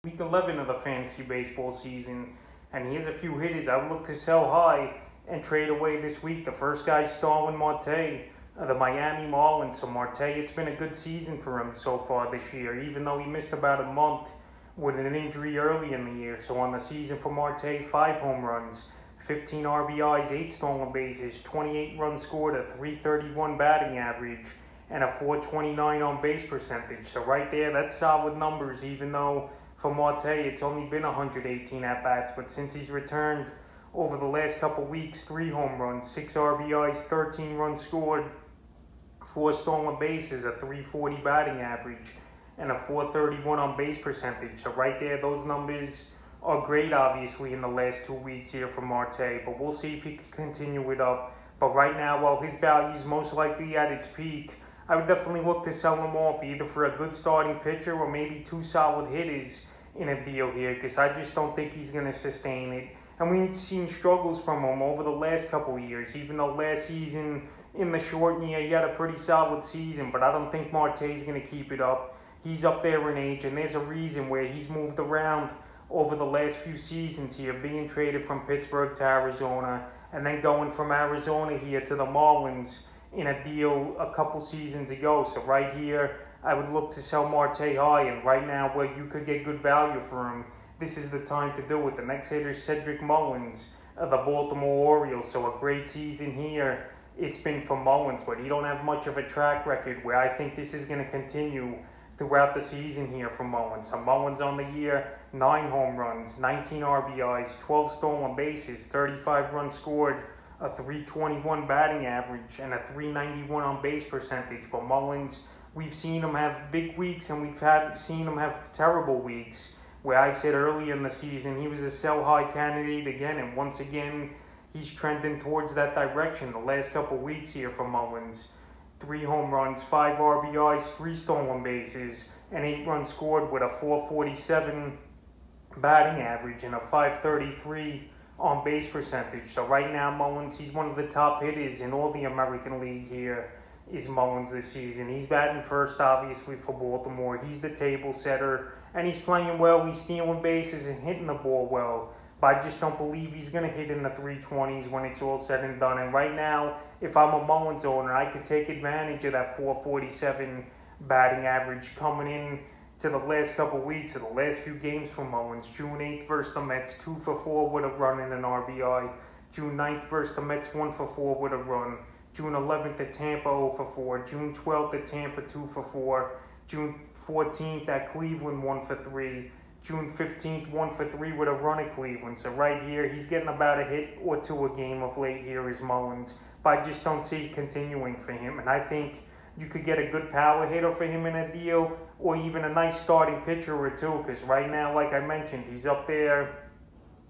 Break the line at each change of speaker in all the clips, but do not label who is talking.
Week 11 of the fantasy baseball season, and here's a few hitters I would look to sell high and trade away this week. The first guy is Starling Marte, the Miami Marlins. So Marte, it's been a good season for him so far this year, even though he missed about a month with an injury early in the year. So on the season for Marte, 5 home runs, 15 RBIs, 8 stolen bases, 28 runs scored, a .331 batting average, and a .429 on base percentage. So right there, that's solid numbers, even though for Marte, it's only been 118 at-bats. But since he's returned over the last couple weeks, 3 home runs, 6 RBIs, 13 runs scored, 4 stolen bases, a .340 batting average, and a .431 on base percentage. So right there, those numbers are great, obviously, in the last 2 weeks here for Marte. But we'll see if he can continue it up. But right now, while his value is most likely at its peak, I would definitely look to sell him off either for a good starting pitcher or maybe 2 solid hitters in a deal here, because I just don't think he's going to sustain it. And we've seen struggles from him over the last couple of years, even though last season in the short year he had a pretty solid season. But I don't think Marte is going to keep it up. He's up there in age, and there's a reason where he's moved around over the last few seasons here, being traded from Pittsburgh to Arizona, and then going from Arizona here to the Marlins in a deal a couple seasons ago. So right here, I would look to sell Marte high, and right now where you could get good value for him, this is the time to do it. The next hitter is Cedric Mullins of the Baltimore Orioles. So a great season here it's been for Mullins, but he don't have much of a track record where I think this is going to continue throughout the season here for Mullins. So Mullins on the year, 9 home runs, 19 RBIs, 12 stolen bases, 35 runs scored, a .321 batting average, and a .391 on base percentage. But Mullins, we've seen him have big weeks, and we've seen him have terrible weeks, where I said earlier in the season he was a sell-high candidate again, and once again, he's trending towards that direction the last couple weeks here for Mullins. 3 home runs, 5 RBIs, 3 stolen bases, and 8 runs scored with a .447 batting average and a .533 on base percentage. So right now, Mullins, he's one of the top hitters in all the American League here, is Mullins this season. He's batting first, obviously, for Baltimore. He's the table setter, and he's playing well. He's stealing bases and hitting the ball well. But I just don't believe he's going to hit in the 320s when it's all said and done. And right now, if I'm a Mullins owner, I could take advantage of that .447 batting average coming in to the last couple weeks of the last few games for Mullins. June 8th versus the Mets, 2 for 4 with a run and an RBI. June 9th versus the Mets, 1 for 4 with a run. June 11th at Tampa, 0 for 4. June 12th at Tampa, 2 for 4. June 14th at Cleveland, 1 for 3. June 15th, 1 for 3 with a run at Cleveland. So right here, he's getting about a hit or 2 a game of late here is Mullins. But I just don't see it continuing for him. And I think you could get a good power hitter for him in a deal, or even a nice starting pitcher or 2. Because right now, like I mentioned, he's up there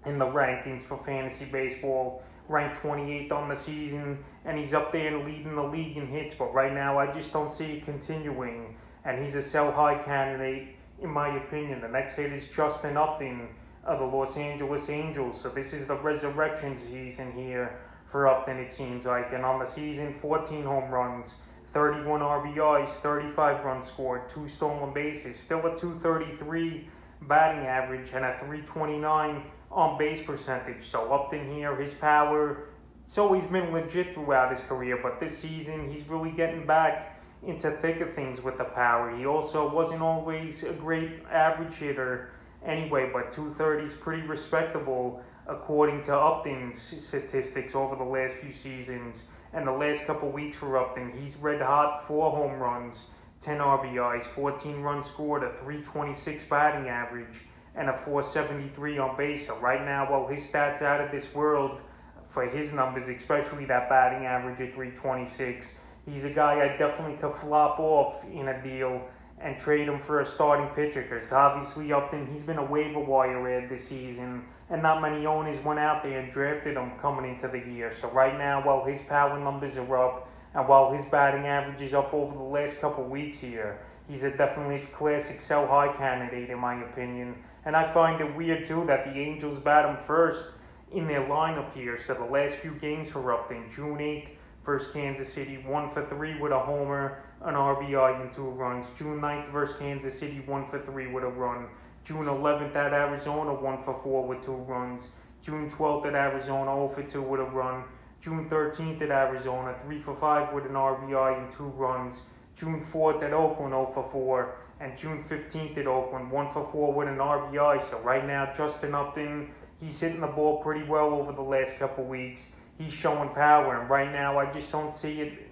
in the rankings for fantasy baseball, ranked 28th on the season, and he's up there and leading the league in hits. But right now, I just don't see it continuing. And he's a sell-high candidate, in my opinion. The next hit is Justin Upton of the Los Angeles Angels. So this is the resurrection season here for Upton, it seems like. And on the season, 14 home runs, 31 RBIs, 35 runs scored, 2 stolen bases, still a .233 batting average, and a .329 on base percentage. So Upton here, his power, it's always been legit throughout his career, but this season he's really getting back into thick of things with the power. He also wasn't always a great average hitter anyway, but .230 is pretty respectable according to Upton's statistics over the last few seasons. And the last couple weeks for Upton, he's red hot, 4 home runs, 10 RBIs, 14 runs scored, a .326 batting average, and a .473 on base. So right now, while his stats out of this world for his numbers, especially that batting average at .326, he's a guy I definitely could flop off in a deal and trade him for a starting pitcher, because obviously Upton, he's been a waiver wire ad this season, and not many owners went out there and drafted him coming into the year. So right now, while his power numbers are up, and while his batting average is up over the last couple weeks here, he's a definitely classic sell-high candidate in my opinion. And I find it weird too that the Angels bat him first in their lineup here. So the last few games for Upton, June 8th, versus Kansas City, 1 for 3 with a homer, an RBI, and 2 runs. June 9th versus Kansas City, 1 for 3 with a run. June 11th at Arizona, 1 for 4 with 2 runs. June 12th at Arizona, 0 for 2 with a run. June 13th at Arizona, 3 for 5 with an RBI and 2 runs. June 4th at Oakland, 0 for 4. And June 15th at Oakland, 1 for 4 with an RBI. So right now, Justin Upton, he's hitting the ball pretty well over the last couple weeks. He's showing power, and right now I just don't see it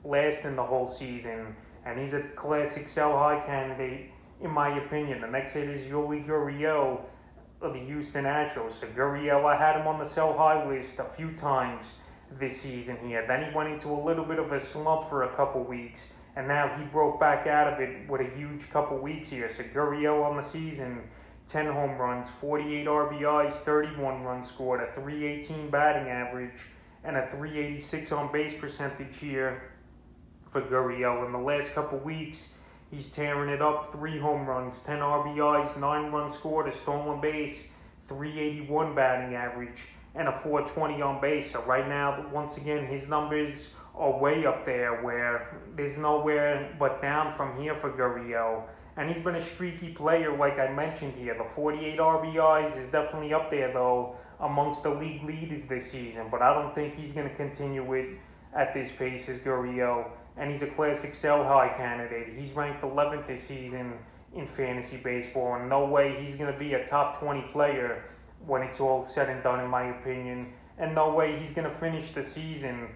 lasting the whole season. And he's a classic sell high candidate, in my opinion. The next hit is Yuli Gurriel of the Houston Astros. So Gurriel, I had him on the sell high list a few times this season here. Then he went into a little bit of a slump for a couple weeks, and now he broke back out of it with a huge couple weeks here. So Gurriel on the season, 10 home runs, 48 RBIs, 31 runs scored, a .318 batting average, and a .386 on base percentage here for Gurriel. In the last couple weeks, he's tearing it up. 3 home runs, 10 RBIs, 9 runs scored, a stolen base, .381 batting average, and a .420 on base. So right now, once again, his numbers are way up there where there's nowhere but down from here for Gurriel. And he's been a streaky player, like I mentioned here. The 48 RBIs is definitely up there, though, amongst the league leaders this season. But I don't think he's going to continue it at this pace as Gurriel. And he's a classic sell high candidate. He's ranked 11th this season in fantasy baseball. And no way he's going to be a top 20 player when it's all said and done, in my opinion. And no way he's going to finish the season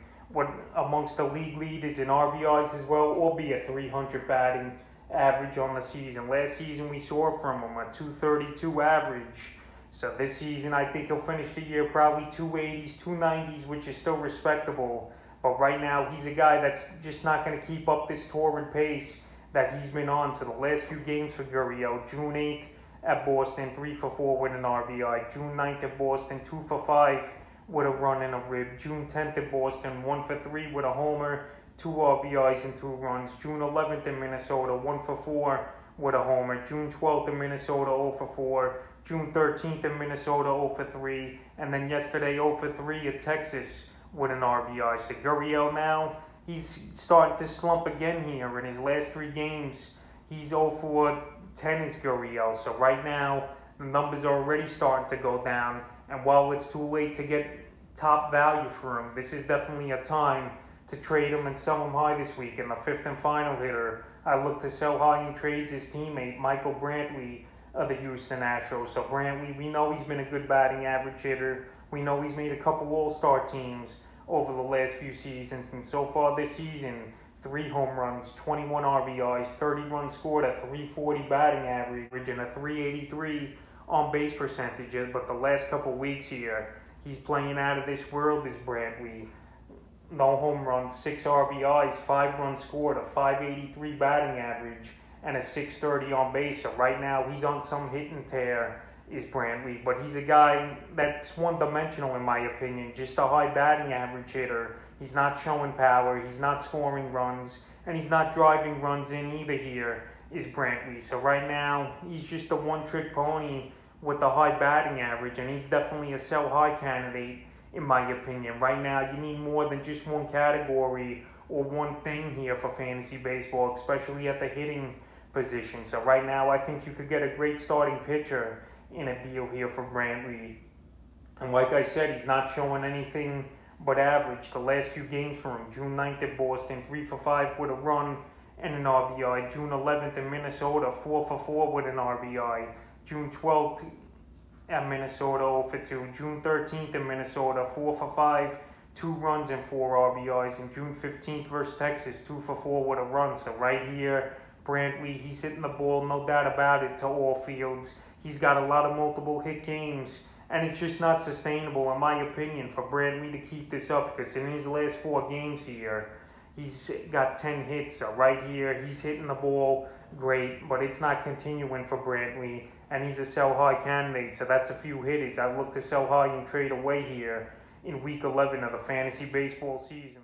amongst the league leaders in RBIs as well, or be a 300 batting average on the season. Last season we saw from him a .232 average. So this season I think he'll finish the year probably 280s, 290s, which is still respectable. But right now he's a guy that's just not going to keep up this torrid pace that he's been on. So the last few games for Gurriel: June 8th at Boston, 3 for 4 with an RBI. June 9th at Boston, 2 for 5 with a run and a rib. June 10th at Boston, 1 for 3 with a homer, 2 RBIs and 2 runs. June 11th in Minnesota, 1 for 4 with a homer. June 12th in Minnesota, 0 for 4. June 13th in Minnesota, 0 for 3. And then yesterday, 0 for 3 at Texas with an RBI. So Gurriel now, he's starting to slump again here. In his last 3 games, he's 0 for 10 as Gurriel. So right now, the numbers are already starting to go down. And while it's too late to get top value for him, this is definitely a time to trade him and sell him high this week. In the 5th and final hitter, I look to sell high in trades his teammate, Michael Brantley of the Houston Astros. So Brantley, we know he's been a good batting average hitter. We know he's made a couple all-star teams over the last few seasons. And so far this season, 3 home runs, 21 RBIs, 30 runs scored, a .340 batting average, and a .383 on base percentage. But the last couple weeks here, he's playing out of this world, this Brantley. No home runs, 6 RBIs, 5 runs scored, a .583 batting average, and a .630 on base. So right now, he's on some hit and tear, is Brantley. But he's a guy that's one-dimensional, in my opinion. Just a high batting average hitter. He's not showing power, he's not scoring runs, and he's not driving runs in either here, is Brantley. So right now, he's just a one-trick pony with a high batting average, and he's definitely a sell-high candidate, in my opinion. Right now, you need more than just one category or one thing here for fantasy baseball, especially at the hitting position. So right now, I think you could get a great starting pitcher in a deal here for Brantley. And like I said, he's not showing anything but average. The last few games for him: June 9th at Boston, 3 for 5 with a run and an RBI. June 11th in Minnesota, 4 for 4 with an RBI. June 12th at Minnesota, 0 for 2. June 13th in Minnesota, 4 for 5, 2 runs and 4 RBIs. And June 15th versus Texas, 2 for 4 with a run. So right here, Brantley, he's hitting the ball, no doubt about it, to all fields. He's got a lot of multiple hit games, and it's just not sustainable, in my opinion, for Brantley to keep this up, because in his last 4 games here, he's got 10 hits. So right here, he's hitting the ball great, but it's not continuing for Brantley, and he's a sell-high candidate. So that's a few hitters I look to sell high and trade away here in Week 11 of the fantasy baseball season.